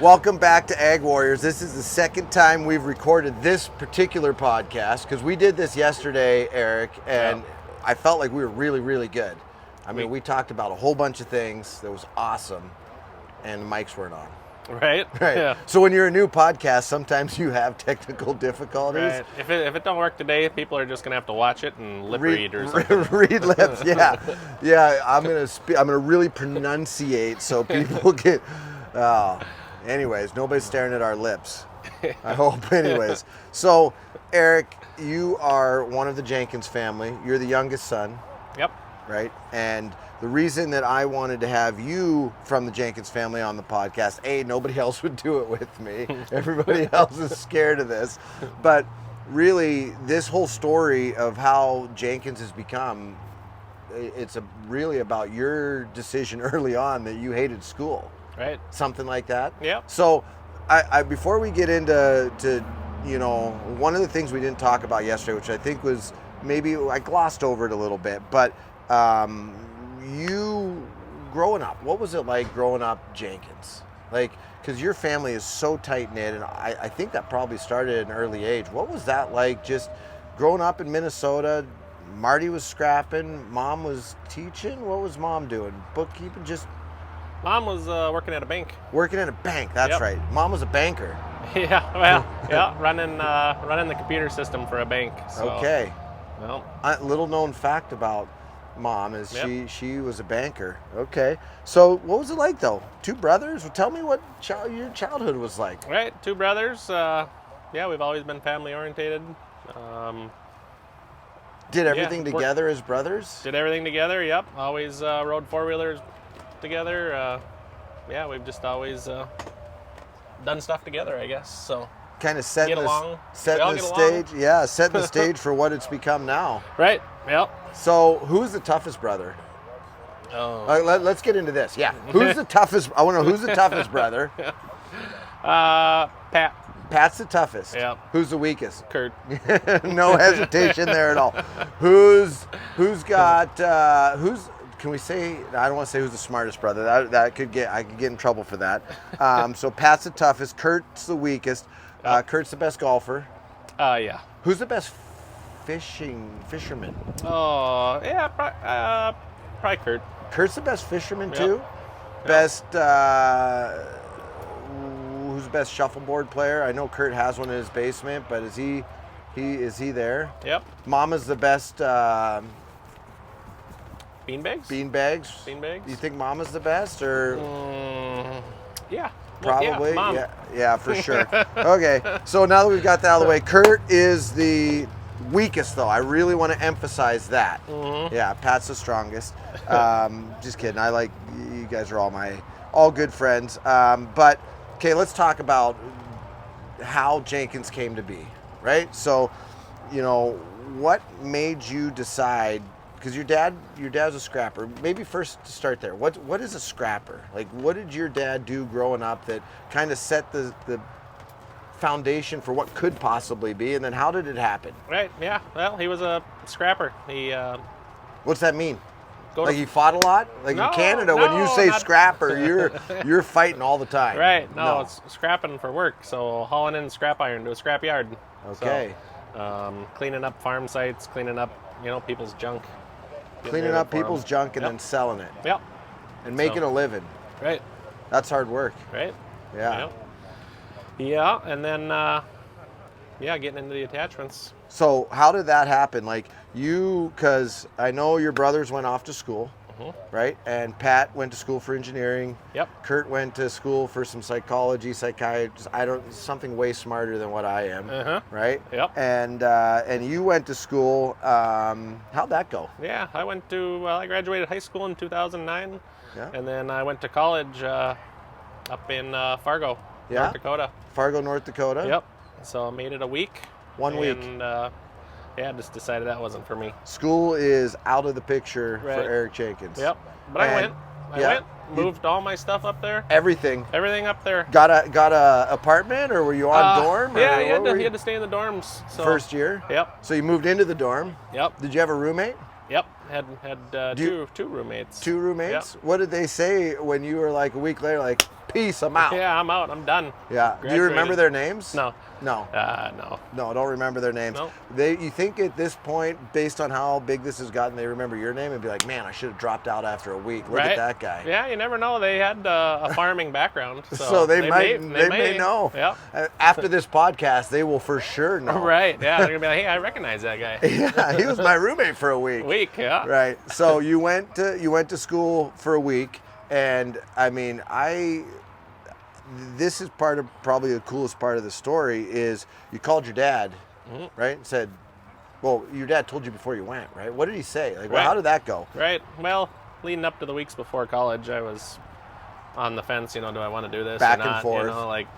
Welcome back to AgWarriors. This is the second time we've recorded this particular podcast because we did this yesterday, Eric, and I felt like we were really, really good. I mean, we talked about a whole bunch of things that was awesome, and the mics weren't on. Right? Yeah. So when you're a new podcast, sometimes you have technical difficulties. Right. If it don't work today, people are just gonna have to watch it and lip read or something. Read lips, yeah. I'm gonna really pronunciate so people get. Anyways, nobody's staring at our lips. I hope. Anyways, so Eric, you are one of the Jenkins family. You're the youngest son. Yep. Right, and the reason that I wanted to have you from the Jenkins family on the podcast, nobody else would do it with me. Everybody else is scared of this. But really, this whole story of how Jenkins has become, it's really about your decision early on that you hated school. Right. Something like that. Yeah. So I before we get into one of the things we didn't talk about yesterday, which I think was maybe I glossed over it a little bit, but you growing up, what was it like growing up Jenkins? Like, because your family is so tight-knit, and I think that probably started at an early age. What was that like just growing up in Minnesota? Marty was scrapping, mom was teaching. What was mom doing? Bookkeeping? Mom was working at a bank. Working at a bank, that's right. Mom was a banker. Yeah, well, yeah, running the computer system for a bank. So, okay. Well, little known fact about Mom is she was a banker. Okay. So what was it like though? Two brothers? Well, tell me what your childhood was like. Right, two brothers. We've always been family orientated. Did everything together as brothers? Did everything together, yep. Always rode four-wheelers together. We've just always done stuff together, I guess. So kind of setting the stage. Along. Yeah, setting the stage for what it's become now. Right. Yep. So who's the toughest brother? Oh. Let's get into this. Yeah. Who's the toughest? I want to know who's the toughest brother. Pat. Pat's the toughest. Yeah. Who's the weakest? Kurt. No hesitation there at all. Who's can we say? I don't want to say who's the smartest brother. I could get in trouble for that. So Pat's the toughest. Kurt's the weakest. Kurt's the best golfer. Yeah. Who's the best fisherman? Oh, yeah, probably Kurt. Kurt's the best fisherman too. Yep. Best. Who's the best shuffleboard player? I know Kurt has one in his basement, but is he there? Yep. Mama's the best. Beanbags? Beanbags. You think Mama's the best, or? Yeah. Probably. Well, yeah, for sure. Okay, so now that we've got that out of the way, Kurt is the weakest, though. I really want to emphasize that. Mm-hmm. Yeah, Pat's the strongest. Just kidding. I like you guys are all good friends. But okay, let's talk about how Jenkins came to be. Right. So, what made you decide? Because your dad's a scrapper. Maybe first to start there. What is a scrapper? Like, what did your dad do growing up that kind of set the foundation for what could possibly be, and then how did it happen? Right. Yeah. Well, he was a scrapper. He. What's that mean? He fought a lot? Like in Canada, when you say scrapper, you're fighting all the time. Right. No, it's scrapping for work. So hauling in scrap iron to a scrap yard. Okay. So, cleaning up farm sites, cleaning up people's junk. Cleaning up people's junk and then selling it. Yep. And making a living. Right. That's hard work. Right. Yeah. Yeah, and then, getting into the attachments. So how did that happen? Like because I know your brothers went off to school, right? And Pat went to school for engineering. Yep. Kurt went to school for some psychology, psychiatry. Something way smarter than what I am, right? Yep. And you went to school. How'd that go? Yeah, I graduated high school in 2009. Yeah. And then I went to college up in Fargo, North Dakota. Fargo, North Dakota? Yep. So I made it a week. 1 week. And just decided that wasn't for me. School is out of the picture for Eric Jenkins. Yep. But I went, moved all my stuff up there. Everything up there. Got a apartment, or were you on dorm? Yeah, you had to stay in the dorms. So. First year? Yep. So you moved into the dorm? Yep. Did you have a roommate? Yep. Had two roommates. Two roommates? Yep. What did they say when you were like a week later, like, peace, I'm out? Yeah, I'm out. I'm done. Yeah. Do you remember their names? No. No. No. No, don't remember their names. No. You think at this point, based on how big this has gotten, they remember your name and be like, man, I should have dropped out after a week. Look at that guy. Yeah, you never know. They had a farming background. So they may know. Yeah. After this podcast, they will for sure know. Right. Yeah. They're going to be like, hey, I recognize that guy. Yeah, he was my roommate for a week. Yeah. Right. So you went to school for a week, and I mean, this is probably the coolest part of the story is you called your dad, right? And said, well, your dad told you before you went, right? What did he say? Like, well, how did that go? Right. Well, leading up to the weeks before college, I was on the fence, do I want to do this Back or not? and forth. Like,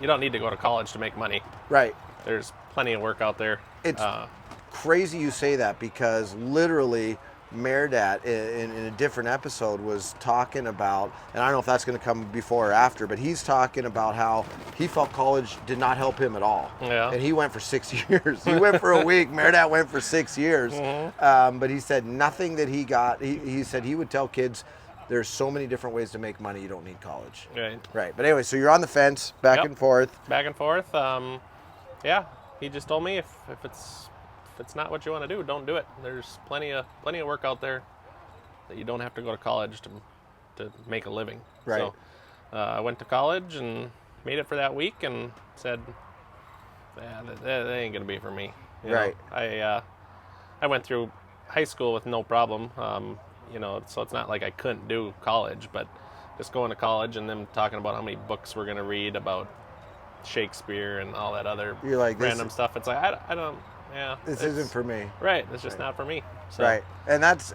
you don't need to go to college to make money. Right. There's plenty of work out there. It's crazy you say that because literally Merdat in a different episode was talking about, and I don't know if that's going to come before or after, but he's talking about how he felt college did not help him at all. Yeah. And he went for 6 years. He went for a week. Merdat went for 6 years. But he said nothing that he got. He said he would tell kids, there's so many different ways to make money. You don't need college. Right. Right. But anyway, so you're on the fence, back and forth. Back and forth. Yeah. He just told me if it's not what you want to do, don't do it. There's plenty of work out there that you don't have to go to college to make a living. Right. So I went to college and made it for that week and said, yeah, that ain't gonna be for me. Right. I went through high school with no problem. So it's not like I couldn't do college, but just going to college and them talking about how many books we're gonna read about Shakespeare and all that other random stuff. It's like I don't. Yeah, this isn't for me. Right, it's just not for me. So. Right, and that's.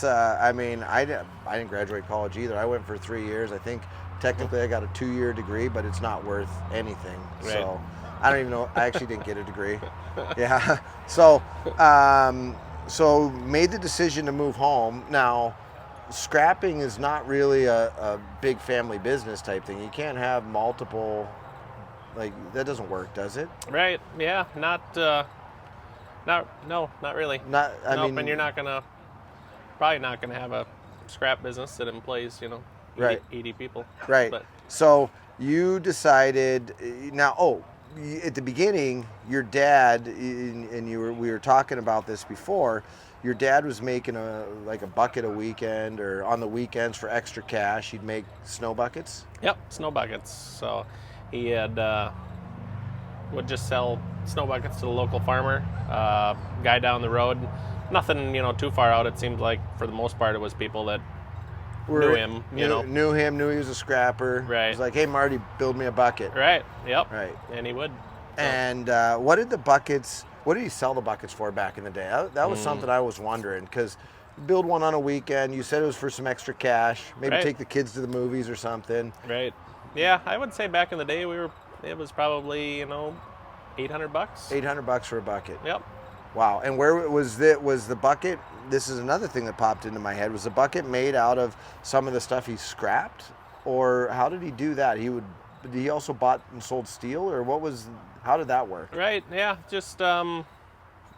I mean, I didn't graduate college either. I went for 3 years. I think technically I got a 2-year degree, but it's not worth anything. Right. So I don't even know. I actually didn't get a degree. Yeah. So so made the decision to move home. Now, scrapping is not really a big family business type thing. You can't have multiple. Like that doesn't work, does it? Right. Yeah. Not really. I mean, and you're probably not gonna have a scrap business that employs, 80 people. Right. But, so you decided now. At the beginning, your dad and we were talking about this before. Your dad was making a bucket a weekend or on the weekends for extra cash. He'd make snow buckets. Yep, snow buckets. So he had would just sell snow buckets to the local farmer, guy down the road. Nothing, too far out. It seemed like for the most part it was people that knew him. Knew him. Knew he was a scrapper. Right. He was like, "Hey, Marty, build me a bucket." Right. Yep. Right. And he would. So. And what did he sell the buckets for back in the day? That was something I was wondering because build one on a weekend. You said it was for some extra cash. Maybe take the kids to the movies or something. Right. Yeah, I would say back in the day it was probably $800. $800 for a bucket. Yep. Wow. And where was the bucket? This is another thing that popped into my head. Was the bucket made out of some of the stuff he scrapped, or how did he do that? He also bought and sold steel, or how did that work? Right. Yeah. Just no,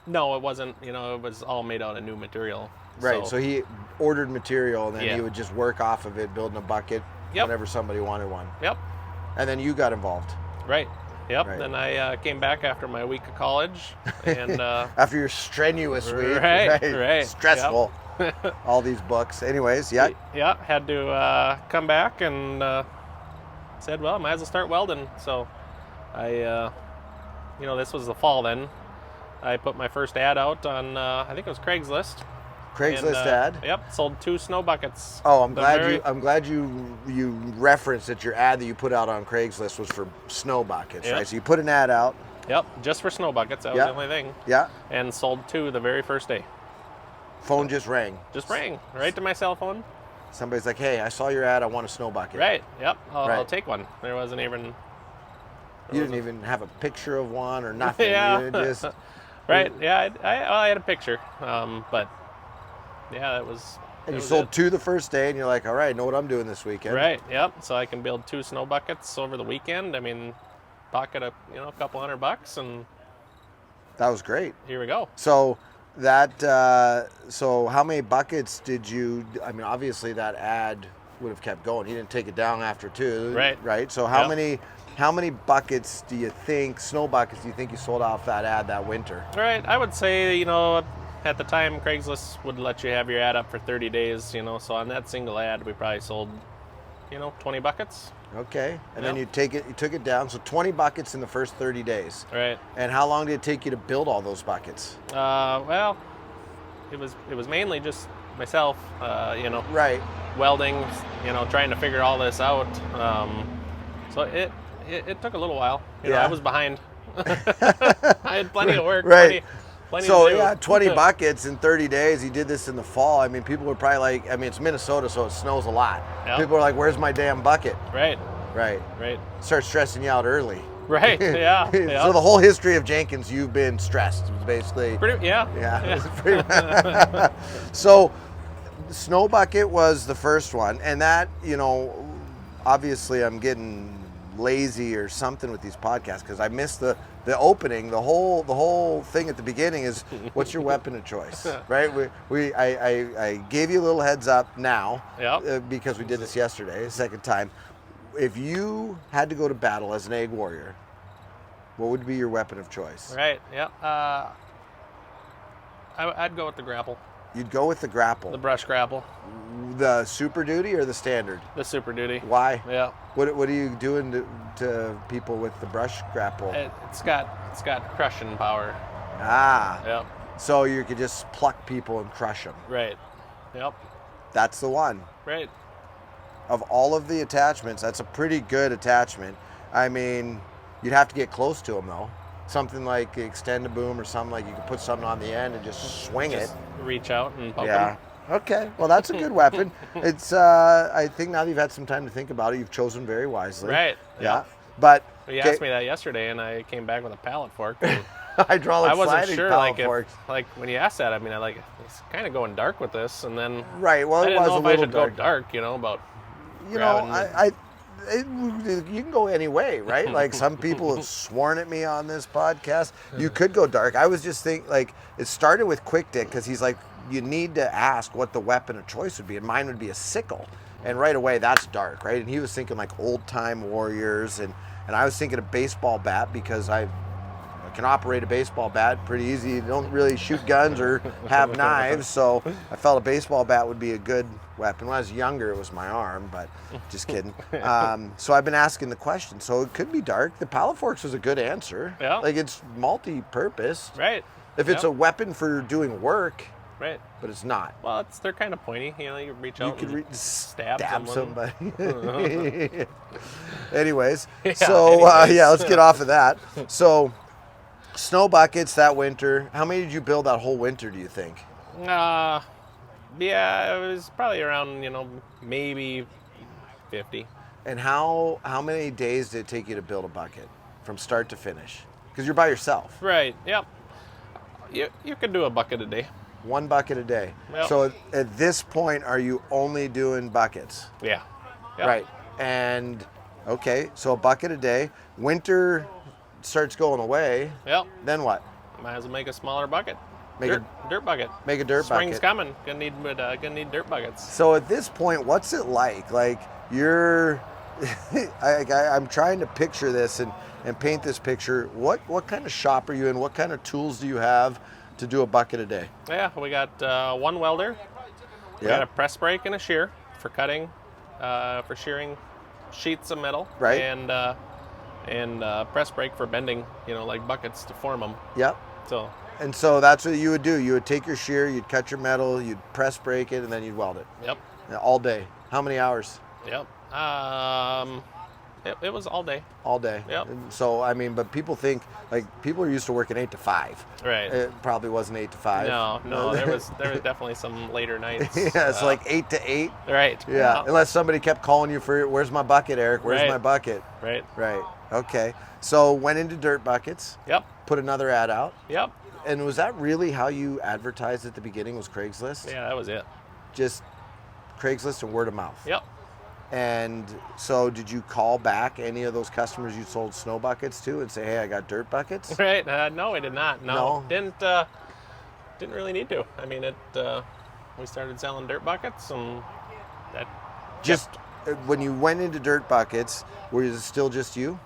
it wasn't. It was all made out of new material. Right. So he ordered material, and then he would just work off of it, building a bucket whenever somebody wanted one. Yep. And then you got involved. Right. Yep. Right. Then I came back after my week of college, and after your strenuous week, right, stressful, all these books. Anyways, yeah, had to come back and said, well, I might as well start welding. So I, this was the fall then. I put my first ad out on, I think it was Craigslist. Ad. Yep, sold 2 snow buckets. Oh, I'm glad you referenced that your ad that you put out on Craigslist was for snow buckets, right? So you put an ad out. Yep, just for snow buckets. That was the only thing. Yeah. And sold 2 the very first day. Phone just rang. Just rang right to my cell phone. Somebody's like, "Hey, I saw your ad. I want a snow bucket." Right. Yep. I'll take one. There wasn't even. You didn't even have a picture of one or nothing. Yeah. You just. Right. Yeah. I had a picture, but. Yeah, it was. And you sold 2 the first day, and you're like, all right, I know what I'm doing this weekend. Right. Yep. So I can build 2 snow buckets over the weekend. I mean, pocket a couple $100, and that was great. Here we go. So, So how many buckets did you? I mean, obviously that ad would have kept going. He didn't take it down after 2, Right. Right. So how many buckets do you think, snow buckets, do you think you sold off that ad that winter? Right. I would say, at the time, Craigslist would let you have your ad up for 30 days, so on that single ad, we probably sold, 20 buckets. Okay. And then you took it down. So 20 buckets in the first 30 days. Right. And how long did it take you to build all those buckets? Well, it was mainly just myself, Right. welding, trying to figure all this out. So it took a little while. I was behind. I had plenty of work. Right. Plenty So to do. 20 buckets in 30 days. You did this in the fall. I mean, people were probably like, it's Minnesota, so it snows a lot. Yep. People are like, where's my damn bucket? Right. Right. Right. Start stressing you out early. Right. Yeah. So the whole history of Jenkins, you've been stressed. It was basically. Yeah. So snow bucket was the first one, and that, obviously I'm getting lazy or something with these podcasts because I missed the opening. The whole thing at the beginning is, what's your weapon of choice, right? I gave you a little heads up now, because we did this yesterday, second time. If you had to go to battle as an Ag Warrior, what would be your weapon of choice? Right. Yeah. I'd go with the grapple. You'd go with the grapple. The brush grapple. The Super Duty or the standard? The Super Duty. Why? Yeah. What are you doing to people with the brush grapple? It's got crushing power. Ah. Yep. So you could just pluck people and crush them. Right. Yep. That's the one. Right. Of all of the attachments, that's a pretty good attachment. I mean, you'd have to get close to them though. Something like extend a boom or something, like you could put something on the end and just swing it. Reach out and poke them. Okay. Well, that's a good weapon. It's. I think now that you've had some time to think about it, you've chosen very wisely. Right. Yeah. But you asked me that yesterday, and I came back with a pallet fork. Hydraulic I wasn't sliding sure, pallet forks. like when you asked that, I mean, it's kind of going dark with this, and then right. Well, I didn't know if I should dark. go dark, about. You can go any way, right? Like some people have sworn at me on this podcast. You could go dark. I was just thinking, like, it started with Quick Dick because he's like, you need to ask what the weapon of choice would be, and mine would be a sickle. And right away, that's dark, right? And he was thinking like old time warriors, and I was thinking a baseball bat because I can operate a baseball bat pretty easy. You don't really shoot guns or have knives, so I felt a baseball bat would be a good weapon. When I was younger, it was my arm, but just kidding. So I've been asking the question. So it could be dark. The pallet forks was a good answer. Yeah. Like it's multi-purpose. Right. If it's a weapon for doing work. Right. But it's not. Well, they're kind of pointy. You reach out and stab somebody. Uh-huh. Anyways, let's get off of that. So, snow buckets that winter. How many did you build that whole winter, do you think? Yeah, it was probably around, maybe 50. And how many days did it take you to build a bucket from start to finish? Because you're by yourself. Right, yep. You could do a bucket a day. 1 bucket a day. Yep. So at this point, are you only doing buckets? Yeah. Yep. Right. And, okay, so a bucket a day. Winter starts going away. Yep. Then what? Might as well make a smaller bucket. Dirt bucket. Make a dirt bucket. Spring's coming. Gonna need dirt buckets. So at this point, what's it like? Like you're, I'm trying to picture this and paint this picture. What kind of shop are you in? What kind of tools do you have to do a bucket a day? Yeah, we got 1 welder. We got a press brake and a shear for cutting, for shearing sheets of metal. Right. And press brake for bending, like buckets to form them. Yep. So that's what you would do. You would take your shear, you'd cut your metal, you'd press brake it, and then you'd weld it. Yep. All day. How many hours? Yep. It was all day. All day. Yep. And so, I mean, but people think, like, people are used to working 8 to 5. Right. It probably wasn't 8 to 5. No, there was definitely some later nights. Yeah, it's like 8 to 8. Right. Yeah, unless somebody kept calling you for, where's my bucket, Eric? Where's my bucket? Right. Right. Okay. So went into dirt buckets. Yep. Put another ad out. Yep. And was that really how you advertised at the beginning, was Craigslist? Yeah, that was it. Just Craigslist and word of mouth. Yep. And so did you call back any of those customers you sold snow buckets to and say, hey, I got dirt buckets? Right. No, we did not. No. Didn't. didn't really need to. I mean, we started selling dirt buckets, and that Just when you went into dirt buckets, was it still just you?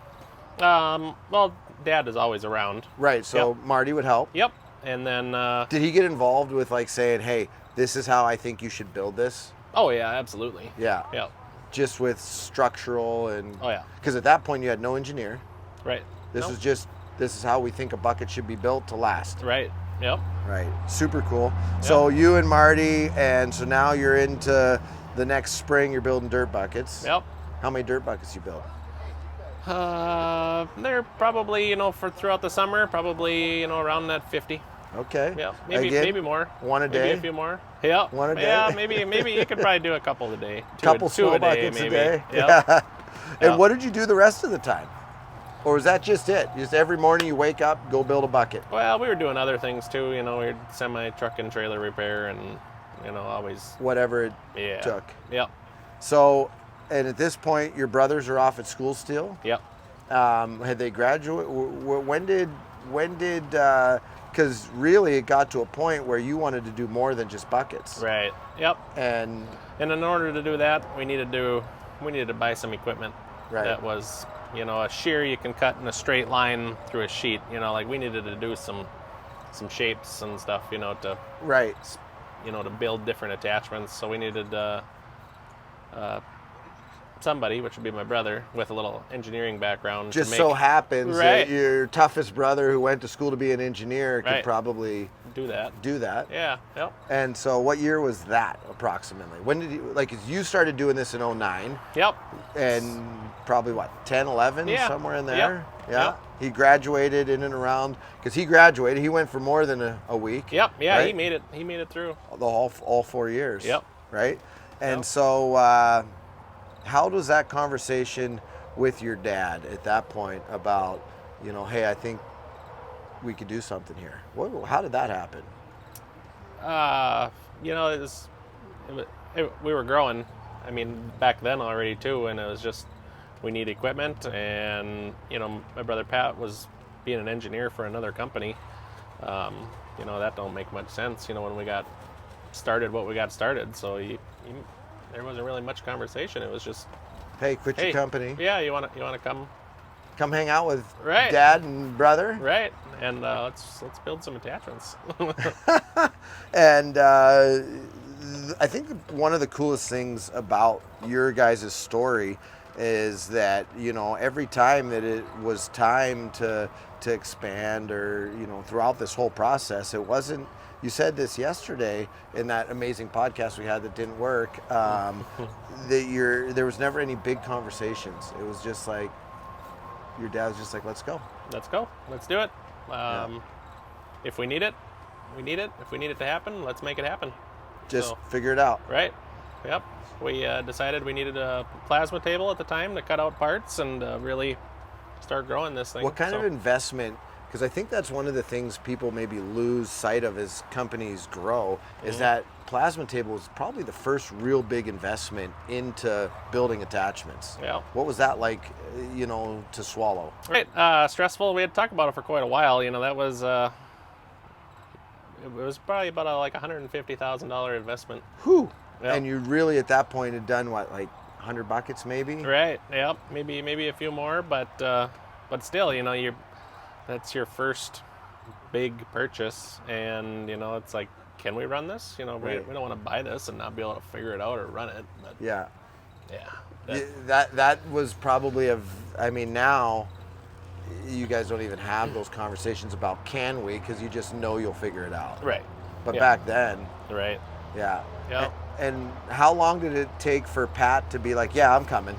Well, Dad is always around. Right. So Marty would help. Yep. And then Did he get involved with like saying, "Hey, this is how I think you should build this"? oh yeah, absolutely. Yeah. Yep. Just with structural and. Oh yeah. Because at that point you had no engineer. Right. This Nope. is just this is how we think a bucket should be built to last. Right. Yep. Right. Super cool. So you and Marty, and so now you're into the next spring. You're building dirt buckets. Yep. How many dirt buckets you build? They're probably, for throughout the summer, probably, around that 50. Okay. Yeah. Maybe Again, maybe more. one a Maybe day? a few more. Yeah. One a day? Yeah. Maybe you could probably do a couple a day. Couple two small a day, buckets maybe. a day. Yep. Yeah. And Yep. what did you do the rest of the time? Or was that just it? Just every morning you wake up, go build a bucket. Well, we were doing other things too. We were semi truck and trailer repair, and always. Whatever it Yeah. took. Yep. So, and at this point, your brothers are off at school still. Yep. Had they graduated? When did? Because really, it got to a point where you wanted to do more than just buckets. Right. Yep. And And in order to do that, we needed to buy some equipment Right. that was, a shear you can cut in a straight line through a sheet. Like we needed to do some shapes and stuff, to right. to build different attachments. So we needed somebody, which would be my brother, with a little engineering background. Just to so make, happens Right. that your toughest brother, who went to school to be an engineer, could Right. probably do that. do that. Yeah. Yep. And so, what year was that approximately? When did you you started doing this in 09? Yep. And probably what, 10, 11, Yeah. somewhere in there? Yep. Yeah. Yep. He graduated in and around, because he graduated, he went for more than a week. Yep. Yeah. Right? He made it through. All 4 years. Yep. Right? And Yep. so, how does that conversation with your dad at that point about, hey, I think we could do something here? How did that happen? We were growing. I mean, back then already too, and it was just we need equipment, and my brother Pat was being an engineer for another company. That don't make much sense. When we got started, what we got started. So there wasn't really much conversation. It was just, Hey, quit your company. Yeah, you want to Come hang out with Right. dad and brother. right, and let's build some attachments. And I think one of the coolest things about your guys' story is that, every time that it was time to expand, or, throughout this whole process, it wasn't, you said this yesterday in that amazing podcast we had that didn't work, that there was never any big conversations. It was just like, your dad was just like, let's go. Let's go. Let's do it. If we need it, we need it. If we need it to happen, let's make it happen. Just So- figure it out. Right. Yep. We decided we needed a plasma table at the time to cut out parts and really start growing this thing. What kind So- of investment? Because I think that's one of the things people maybe lose sight of as companies grow, is that plasma table is probably the first real big investment into building attachments. Yeah. What was that like, to swallow? Right. Stressful. We had talked about it for quite a while. That was it was probably about like $150,000 investment. Whew. Yep. And you really at that point had done what, like 100 buckets maybe? Right. Yep. Maybe a few more, but still, that's your first big purchase, and it's like, can we run this? We don't want to buy this and not be able to figure it out or run it. But Yeah. yeah. That was probably now you guys don't even have those conversations about can we, because you just know you'll figure it out. Right. But Yeah. back then, Right. yeah. Yeah. And how long did it take for Pat to be like, yeah, I'm coming?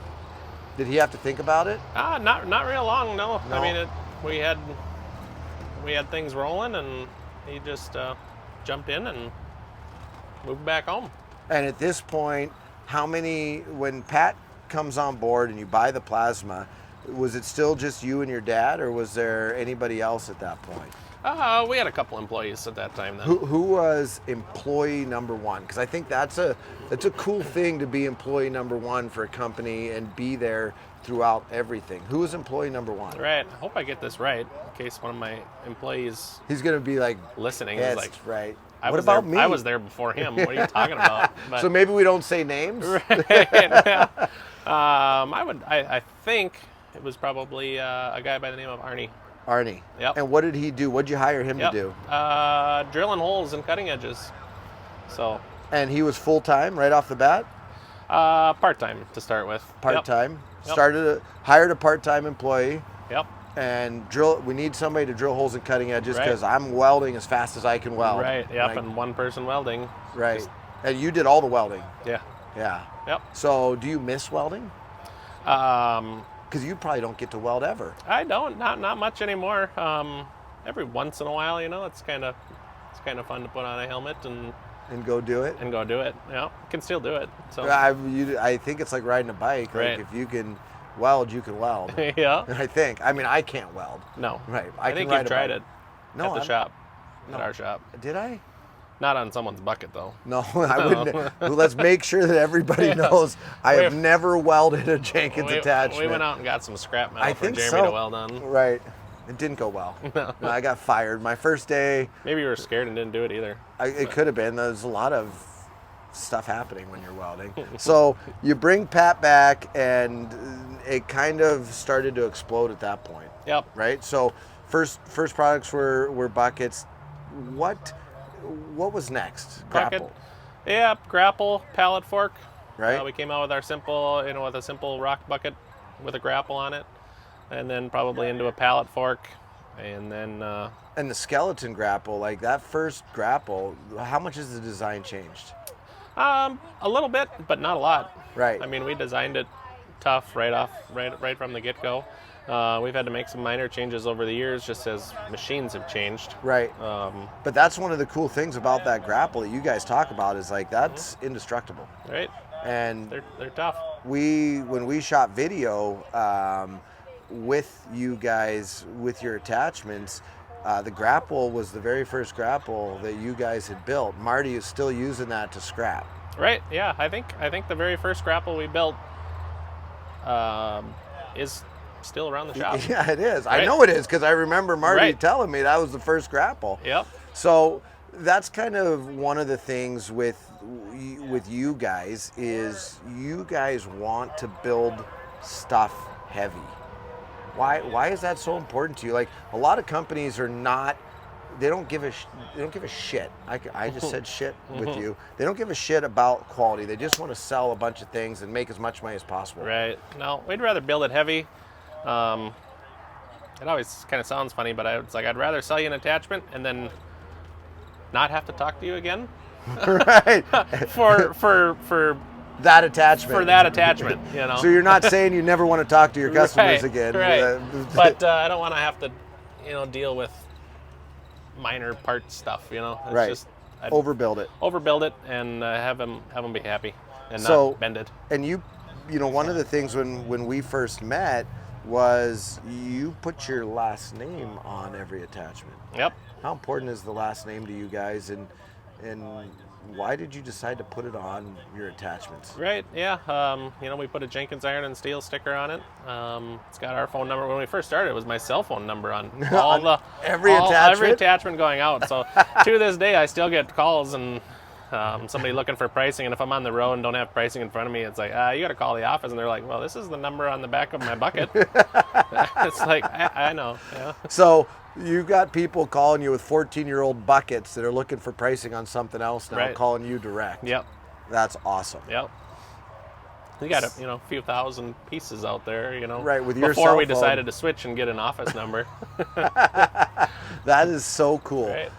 Did he have to think about it? Not real long. No. No. I mean, we had things rolling, and he just jumped in and moved back home. And at this point, when Pat comes on board and you buy the plasma, was it still just you and your dad, or was there anybody else at that point? We had a couple employees at that time then. Who was employee number one? Because I think that's a cool thing to be employee number one for a company and be there throughout everything. Who was employee number one? Right. I hope I get this right in case one of my employees He's going to be like listening yes, is like, right. What was about there, me? I was there before him. What are you talking about? But, So maybe we don't say names? right. Yeah. I think it was probably a guy by the name of Arnie. Arnie. Yep. And what did he do? What did you hire him to do? Drilling holes and cutting edges. So. And he was full-time right off the bat? Part-time to start with. Part-time. Yep. Hired a part-time employee. Yep. And we need somebody to drill holes and cutting edges because right. I'm welding as fast as I can weld. Right, yep, and one person welding. Right. And you did all the welding. Yeah. Yeah. Yep. So do you miss welding? Because you probably don't get to weld ever. I don't, not much anymore. Every once in a while, it's kind of fun to put on a helmet and go do it. Yeah, can still do it. So I think it's like riding a bike. Right. Like if you can weld, you can weld. Yeah. I think. I mean, I can't weld. No. Right. I think you've tried it. No, at the shop. At our shop. Did I? Not on someone's bucket though. No, I wouldn't. Well, let's make sure that everybody knows I have never welded a Jenkins attachment. We went out and got some scrap metal for think Jeremy to weld on. Right. It didn't go well. No. No, I got fired. My first day. Maybe you were scared and didn't do it either. It could have been. There's a lot of stuff happening when you're welding. So you bring Pat back, and it kind of started to explode at that point. Yep. Right. So first products were buckets. What was next? Bucket. Grapple. Yeah, grapple, pallet fork. Right. We came out with our simple, with a simple rock bucket with a grapple on it, and then probably into a pallet fork, and then. And the Skeleton Grapple, like that first grapple, how much has the design changed? A little bit, but not a lot. Right. I mean, we designed it tough right from the get-go. We've had to make some minor changes over the years just as machines have changed. Right. But that's one of the cool things about that grapple that you guys talk about is like that's indestructible. Right. And they're tough. When we shot video with you guys with your attachments, the grapple was the very first grapple that you guys had built. Marty is still using that to scrap. Right. Yeah. I think the very first grapple we built is still around the shop. Yeah, it is. Right? I know it is because I remember Marty Right. telling me that was the first grapple. Yep. So that's kind of one of the things with you guys is you guys want to build stuff heavy. Why is that so important to you? Like a lot of companies are not. They don't give a shit. I just said shit with you. They don't give a shit about quality. They just want to sell a bunch of things and make as much money as possible. Right. No, we'd rather build it heavy. It always kind of sounds funny, but it's like I'd rather sell you an attachment and then not have to talk to you again. Right. for that attachment. For that attachment, So you're not saying you never want to talk to your customers right, again. Right. But I don't want to have to, deal with minor part stuff. It's right. just I'd overbuild it and have them be happy and so, not bend it. And one of the things when we first met was you put your last name on every attachment. Yep. How important is the last name to you guys, and why did you decide to put it on your attachments? Right. Yeah. We put a Jenkins iron and steel sticker on it. It's got our phone number. When we first started, it was my cell phone number on every attachment going out. So to this day, I still get calls and somebody looking for pricing. And if I'm on the road and don't have pricing in front of me, it's like, you got to call the office. And they're like, well, this is the number on the back of my bucket. It's like, I know. Yeah. So you got people calling you with 14-year-old buckets that are looking for pricing on something else now, right. Calling you direct. Yep. That's awesome. Yep. We got a few thousand pieces out there, Right, with your before we cell phone. decided to switch and get an office number. That is so cool. Right.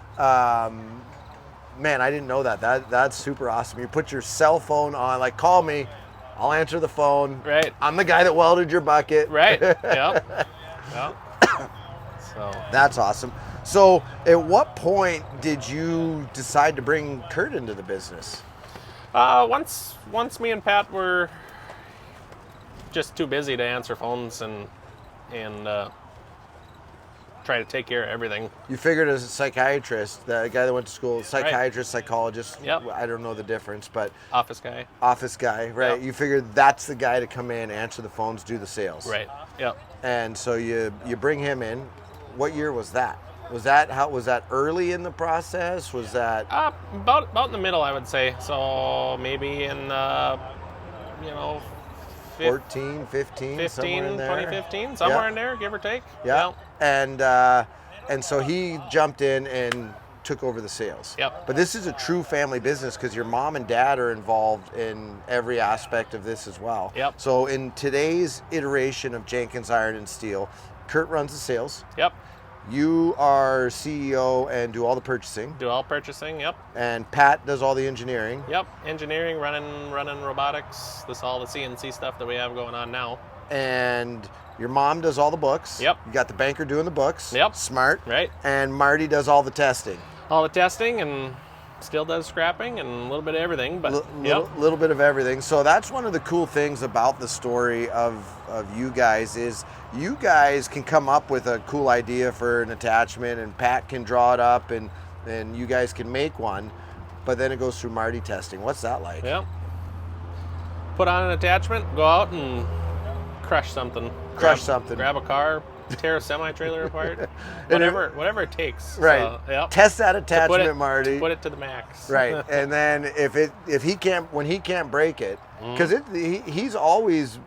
Man, I didn't know that. That's super awesome. You put your cell phone on, like, call me, I'll answer the phone. Right. I'm the guy that welded your bucket. Right. Yep. Yep. So that's awesome. So at what point did you decide to bring Kurt into the business? Once me and Pat were just too busy to answer phones and try to take care of everything. You figured as a psychiatrist, the guy that went to school, psychiatrist, psychologist, Yep. I don't know the difference, but Office guy. office guy, right? Yep. You figured that's the guy to come in, answer the phones, do the sales. Right. Yep. And so you bring him in. What year was that? Was that early in the process? Was that About in the middle, I would say. So maybe in 14, 15, somewhere in there? 2015, somewhere Yeah. in there, give or take. Yeah. And so he jumped in and took over the sales. Yep. But this is a true family business because your mom and dad are involved in every aspect of this as well. Yep. So in today's iteration of Jenkins Iron and Steel, Kurt runs the sales. Yep. You are CEO and do all the purchasing. Do all purchasing. Yep. And Pat does all the engineering. Yep. Engineering, running robotics. This all the CNC stuff that we have going on now. And your mom does all the books. Yep. You got the banker doing the books. Yep. Smart. Right. And Marty does all the testing. All the testing, and still does scrapping and a little bit of everything. But Little bit of everything. So that's one of the cool things about the story of you guys is you guys can come up with a cool idea for an attachment, and Pat can draw it up, and you guys can make one, but then it goes through Marty testing. What's that like? Yep. Put on an attachment, go out and crush something. Grab a car, tear a semi-trailer apart, whatever it takes. Right. So, yep. Test that attachment, Marty. Put it to the max. Right. And then when he can't break it, because he's always,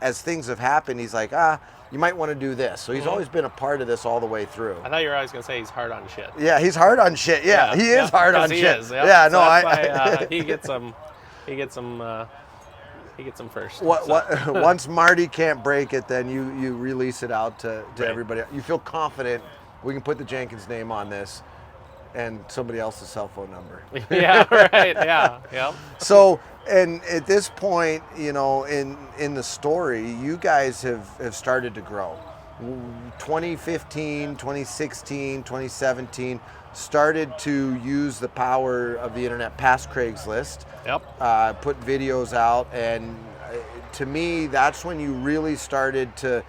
as things have happened, he's like, you might want to do this. So he's always been a part of this all the way through. I thought you were always going to say he's hard on shit. Yeah, he's hard on shit. Yeah, he is hard on he shit. Is, yep. Yeah, so no, that's why, he gets them. He gets them first. Once Marty can't break it, then you release it out to Right. everybody. You feel confident we can put the Jenkins name on this and somebody else's cell phone number. Yeah, right. Yeah, yep. So, and at this point, in the story, you guys have started to grow. 2015, 2016, 2017, started to use the power of the internet past Craigslist. Yep. Put videos out, and to me, that's when you really started to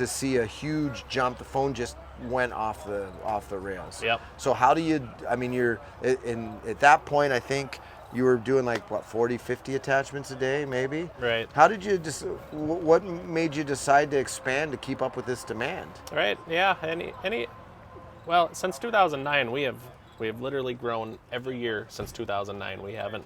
see a huge jump. The phone just went off the rails. Yep. So how do you? I mean, you're at that point. I think you were doing like 40, 50 attachments a day, maybe. Right. How did you just? What made you decide to expand to keep up with this demand? Right. Yeah. Well, since 2009, we have literally grown every year since 2009. We haven't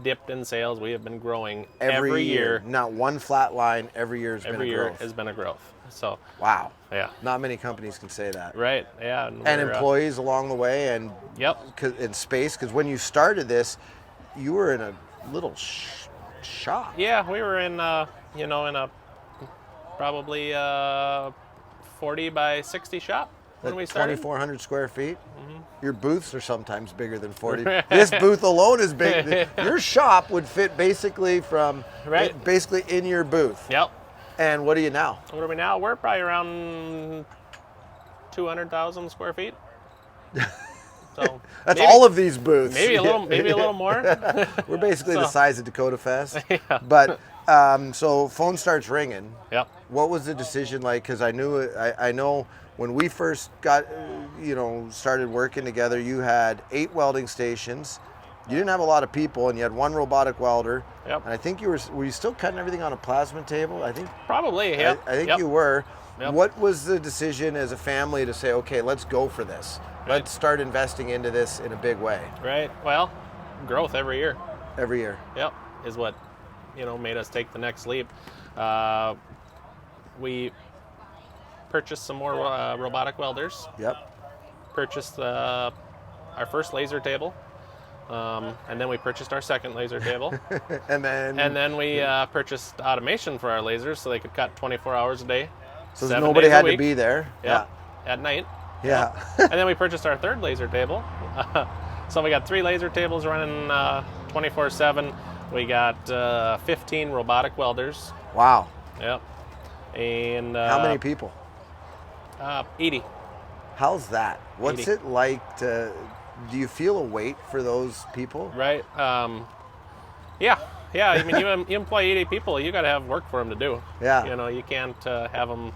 dipped in sales. We have been growing every year. Not one flat line. Every year has been a growth. Every year has been a growth. So. Wow. Yeah. Not many companies can say that. Right. Yeah. And employees along the way, and Yep. in space, because when you started this, you were in a little shop. Yeah, we were in probably 40 by 60 shop when we started. 2,400 square feet. Your booths are sometimes bigger than 40. This booth alone is big. Your shop would fit basically basically in your booth. Yep. And what are you now? What are we now? We're probably around 200,000 square feet. So That's all of these booths. Maybe a little more. We're basically the size of Dakota Fest. Yeah. But so phone starts ringing. Yep. What was the decision like? Because I know when we first got, started working together, you had 8 welding stations. You didn't have a lot of people, and you had 1 robotic welder. Yep. And I think were you still cutting everything on a plasma table? I think Probably. Yeah. I think you were. Yep. What was the decision as a family to say, okay, let's go for this. Let's start investing into this in a big way. Right. Well, growth every year. Every year. Yep. Is what made us take the next leap. We purchased some more robotic welders. Yep. Purchased our first laser table. And then we purchased our second laser table. and then we purchased automation for our lasers so they could cut 24 hours a day. So nobody had to be there. Yeah. At night. Yeah. And then we purchased our third laser table. So we got 3 laser tables running 24/7. We got 15 robotic welders. Wow. Yep. And how many people? 80. How's that? What's 80. it like to? Do you feel a weight for those people? Right. Yeah. I mean, you employ 80 people. You got to have work for them to do. Yeah. You can't have them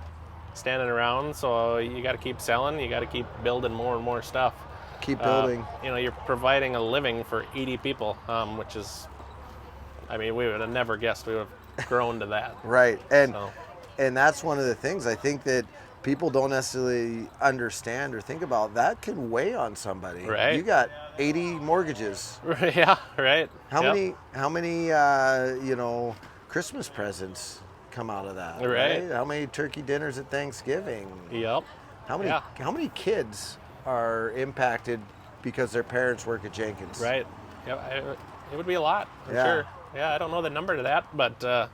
standing around. So you got to keep selling. You got to keep building more and more stuff. Keep building. You're providing a living for 80 people, which is, we would have never guessed we would have grown to that. Right. And that's one of the things I think that people don't necessarily understand or think about. That can weigh on somebody. Right. You got 80 mortgages. Yeah, right. How many Christmas presents come out of that? Right. How many turkey dinners at Thanksgiving? Yep. How many kids are impacted because their parents work at Jenkins? Right. Yep. It would be a lot, for sure. Yeah, I don't know the number to that, but there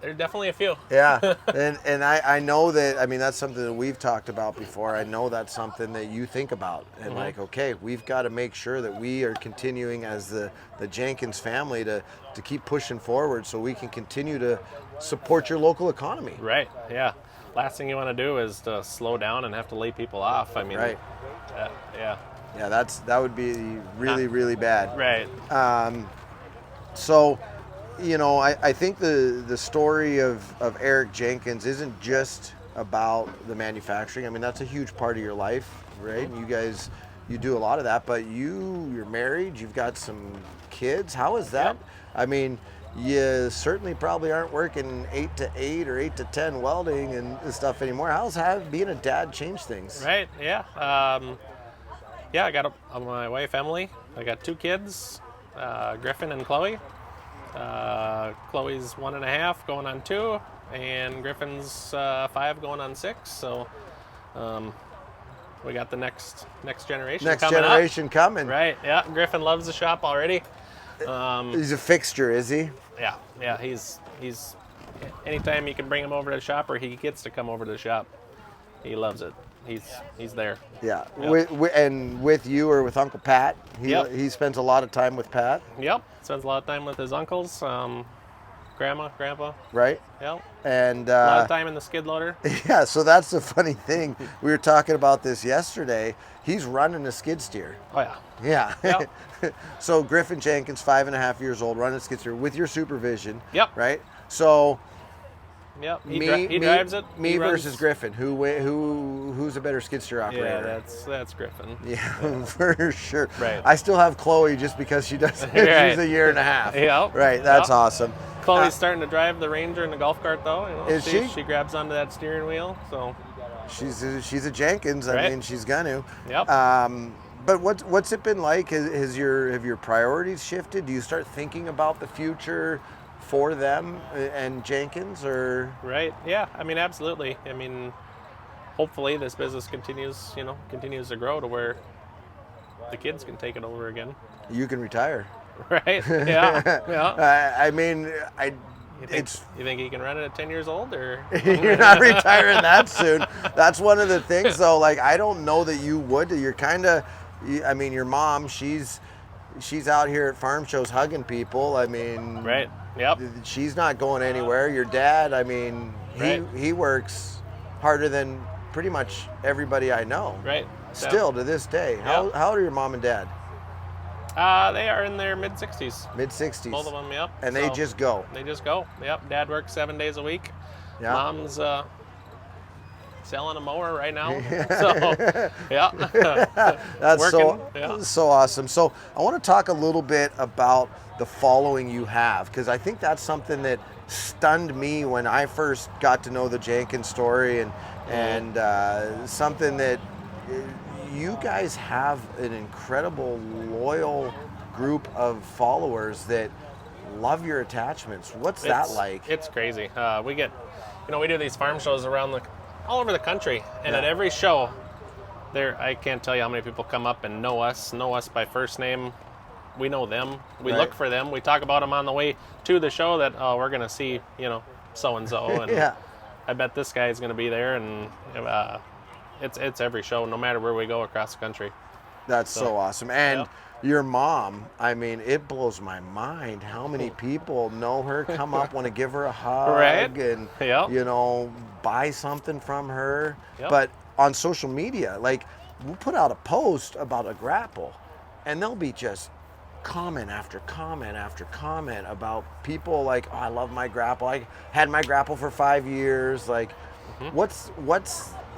are definitely a few. Yeah, and I know that, that's something that we've talked about before. I know that's something that you think about. And okay, we've got to make sure that we are continuing as the Jenkins family to keep pushing forward so we can continue to support your local economy. Right, yeah. Last thing you want to do is to slow down and have to lay people off. Right. Yeah. Yeah, that would be really, really bad. Right. So, I think the story of Eric Jenkins isn't just about the manufacturing. That's a huge part of your life, right? You guys, you do a lot of that, but you're married, you've got some kids. How is that? Yep. You certainly probably aren't working 8 to 8 or 8 to 10 welding and stuff anymore. How's being a dad change things? Right, yeah. I got my wife, Emily. I got 2 kids, Griffin and Chloe. Chloe's 1.5 going on 2, and Griffin's 5 going on 6. So we got the next generation coming. Right, yeah. Griffin loves the shop already. He's a fixture, is he? Yeah. He's anytime you can bring him over to the shop, or he gets to come over to the shop, he loves it. He's there. Yeah. Yep. With you or with Uncle Pat? He spends a lot of time with Pat? Yep. Spends a lot of time with his uncles, grandma, grandpa. Right. Yep. And a lot of time in the skid loader. Yeah, so that's the funny thing. We were talking about this yesterday. He's running a skid steer. Oh, yeah. Yeah. Yep. So Griffin Jenkins, 5.5 years old, running a skid steer with your supervision. Yep. Right? So yep. He drives it. Me versus Griffin. Who's a better skid steer operator? Yeah, that's Griffin. Yeah, for sure. Right. I still have Chloe just because she does. Right. She's a year and a half. Yep. Right. That's awesome. Chloe's starting to drive the Ranger and the golf cart, though. Is she? She grabs onto that steering wheel, so. She's a Jenkins. Right. She's gonna. Yep. But what's it been like? Have your priorities shifted? Do you start thinking about the future for them and Jenkins, or? Right. Yeah. Absolutely. Hopefully this business continues to grow to where the kids can take it over again. You can retire. Right. Yeah. Yeah. You think he can run it at 10 years old, or? You're not retiring that soon. That's one of the things, though. I don't know that you would. You're kind of, your mom, she's out here at farm shows hugging people. Right. Yep. She's not going anywhere. Your dad, Right. he works harder than pretty much everybody I know. Right. Still to this day. How old are your mom and dad? They are in their mid-60s. Mid-60s. Both of them, yep. And they just go. They just go. Yep. Dad works 7 days a week. Yeah. Mom's selling a mower right now. So, yeah. That's working. so awesome. So I want to talk a little bit about the following you have, because I think that's something that stunned me when I first got to know the Jenkins story, and something that you guys have an incredible loyal group of followers that love your attachments. What's that like? It's crazy. We do these farm shows all over the country, and at every show, I can't tell you how many people come up and know us by first name. We know them. We look for them. We talk about them on the way to the show that, we're going to see, so and so, and yeah. I bet this guy is going to be there, and it's every show, no matter where we go across the country. That's so awesome. And your mom, it blows my mind how many people know her, come up, want to give her a hug, right. And buy something from her. Yep. But on social media, we'll put out a post about a grapple, and there'll be just comment after comment after comment about people oh, I love my grapple. I had my grapple for 5 years. What's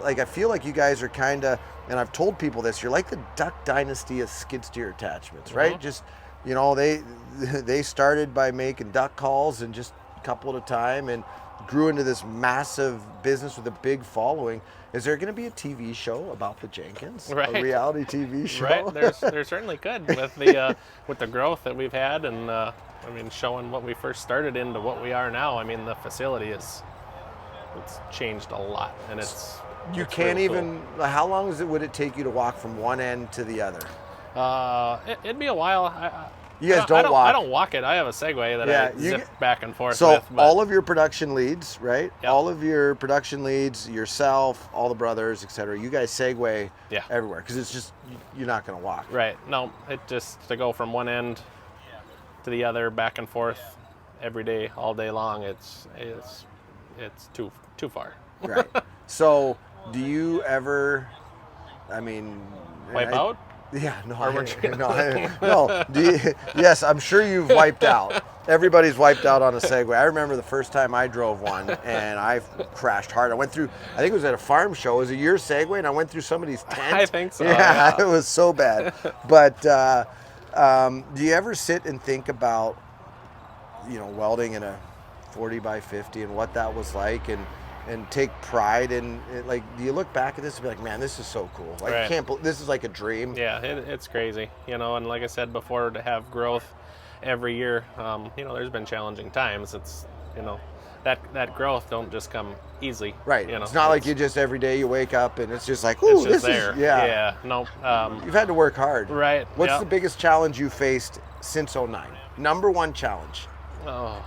like? I feel like you guys are kind of, and I've told people this. You're like the Duck Dynasty of skid steer attachments, right? Just they started by making duck calls and just a couple at a time, and grew into this massive business with a big following. Is there going to be a TV show about the Jenkins? Right. A reality TV show? Right. There certainly could with the growth that we've had, and showing what we first started into what we are now. I mean, the facility it's changed a lot, and you can't really even. Cool. How long would it take you to walk from one end to the other? It'd be a while. You guys don't walk. I don't walk it. I have a Segway that I zip back and forth with. So all of your production leads, right? Yep. All of your production leads, yourself, all the brothers, etc. You guys Segway everywhere because it's just you're not going to walk. Right. No, it just to go from one end to the other, back and forth, every day, all day long. It's too far. Right. So, do you ever? Wipe out? Yeah, no. Yes, I'm sure you've wiped out. Everybody's wiped out on a Segway. I remember the first time I drove one, and I crashed hard. I went through, I think it was at a farm show. It was a year Segway, and I went through somebody's tent. I think so. Yeah, it was so bad. But do you ever sit and think about, welding in a 40 by 50 and what that was like, and take pride in it? Like, do you look back at this and be like, man, this is so cool. Like, I can't believe this is like a dream. Yeah, it's crazy. And like I said before, to have growth every year, there's been challenging times. It's, that growth don't just come easily. Right. It's not like you just every day you wake up and it's just like, ooh, this is, Yeah. No. You've had to work hard. Right. What's the biggest challenge you faced since 09? Number one challenge. Oh.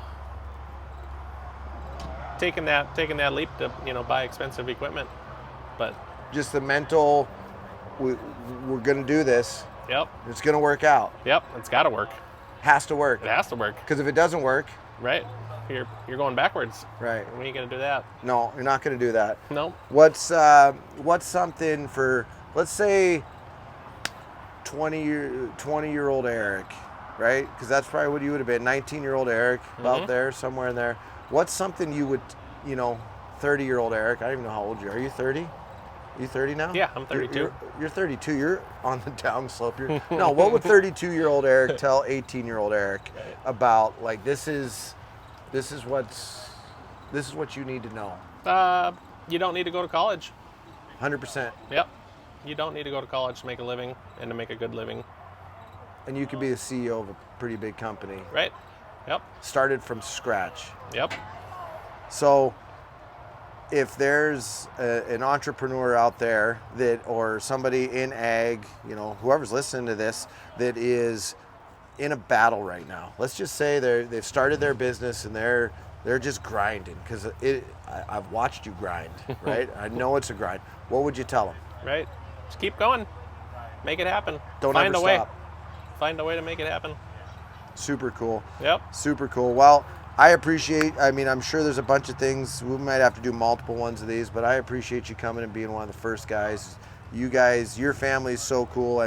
Taking that leap to buy expensive equipment, but just the mental, we're gonna do this. Yep. It's gonna work out. Yep. It's got to work. Has to work. It has to work. Because if it doesn't work, right, you're going backwards. Right. When are you gonna do that? No, you're not gonna do that. No. What's something for, let's say, 20-year-old Eric, right? Because that's probably what you would have been. 19-year-old Eric, about there, somewhere in there. What's something you would, 30-year-old Eric, I don't even know how old you are. Are you 30? Are you 30 now? Yeah, I'm 32. You're 32. You're on the downslope. No, what would 32-year-old Eric tell 18-year-old Eric about, like, this is what you need to know? You don't need to go to college. 100%. Yep. You don't need to go to college to make a living and to make a good living. And you could be the CEO of a pretty big company. Right. Yep. Started from scratch. Yep. So if there's an entrepreneur out there or somebody in ag, whoever's listening to this, that is in a battle right now, let's just say they've started their business and they're just grinding, because I've watched you grind, right? I know it's a grind. What would you tell them? Right. Just keep going. Make it happen. Don't ever stop. Find a way to make it happen. Super cool. Yep. Super cool. Well, I appreciate, I'm sure there's a bunch of things. We might have to do multiple ones of these, but I appreciate you coming and being one of the first guys. You guys, your family is so cool.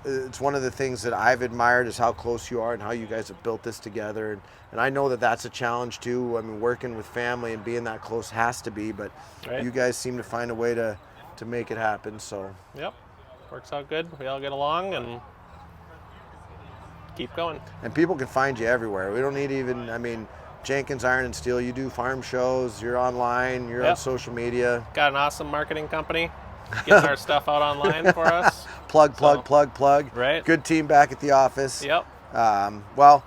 It's one of the things that I've admired is how close you are and how you guys have built this together. And I know that that's a challenge too. Working with family and being that close has to be, but you guys seem to find a way to make it happen. So. Yep. Works out good. We all get along and keep going. And people can find you everywhere. We don't need even, Jenkins Iron and Steel, you do farm shows, you're online, you're on social media. Got an awesome marketing company. Gets our stuff out online for us. Plug. Right. Good team back at the office. Yep. Well,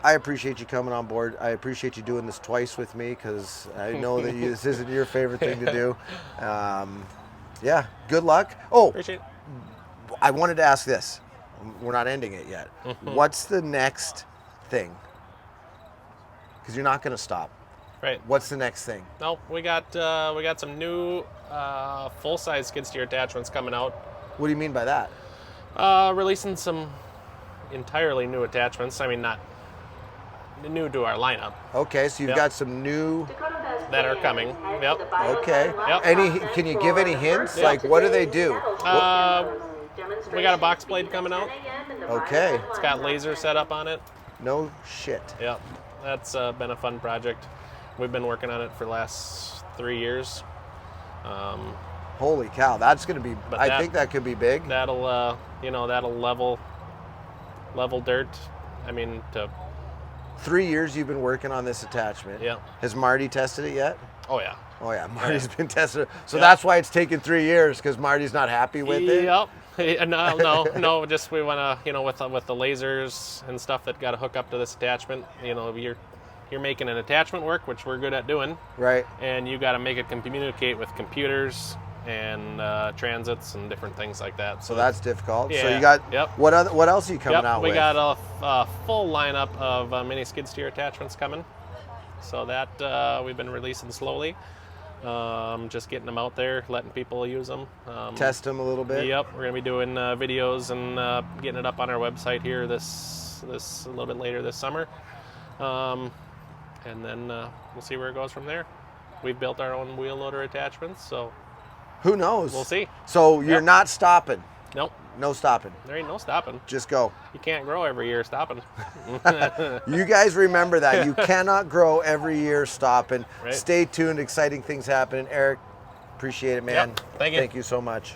I appreciate you coming on board. I appreciate you doing this twice with me, because I know that this isn't your favorite thing to do. Yeah, good luck. Oh, appreciate it. I wanted to ask this. We're not ending it yet. What's the next thing? Because you're not going to stop. Right. What's the next thing? No, we got some new full-size skid steer attachments coming out. What do you mean by that? Releasing some entirely new attachments. Not new to our lineup. Okay, so you've got some new that are coming. Yep. Okay. Yep. Can you give any hints? Like, what do they do? We got a box blade coming out. Okay. It's got laser set up on it. No shit. Yep. That's been a fun project. We've been working on it for the last 3 years. Holy cow, that's going to be, I think that could be big. That'll, that'll level dirt. I mean, 3 years you've been working on this attachment. Yeah. Has Marty tested it yet? Oh, yeah. Oh, yeah. Marty's been tested. So that's why it's taken 3 years, because Marty's not happy with it? Yep. No. Just we want to, with the lasers and stuff that got to hook up to this attachment, you're making an attachment work, which we're good at doing. Right. And you got to make it communicate with computers and transits and different things like that. So that's difficult. Yeah. So you got, Yep. what else are you coming out with? We got a full lineup of mini skid steer attachments coming. So that we've been releasing slowly. Just getting them out there, letting people use them. Test them a little bit? Yep. We're going to be doing videos and getting it up on our website here this a little bit later this summer. And then we'll see where it goes from there. We've built our own wheel loader attachments, so who knows? We'll see. So you're not stopping? Nope. No stopping? There ain't no stopping. Just go. You can't grow every year stopping. You guys remember that. You cannot grow every year stopping. Right. Stay tuned. Exciting things happening. Eric, appreciate it, man. Yep. Thank you. Thank you so much.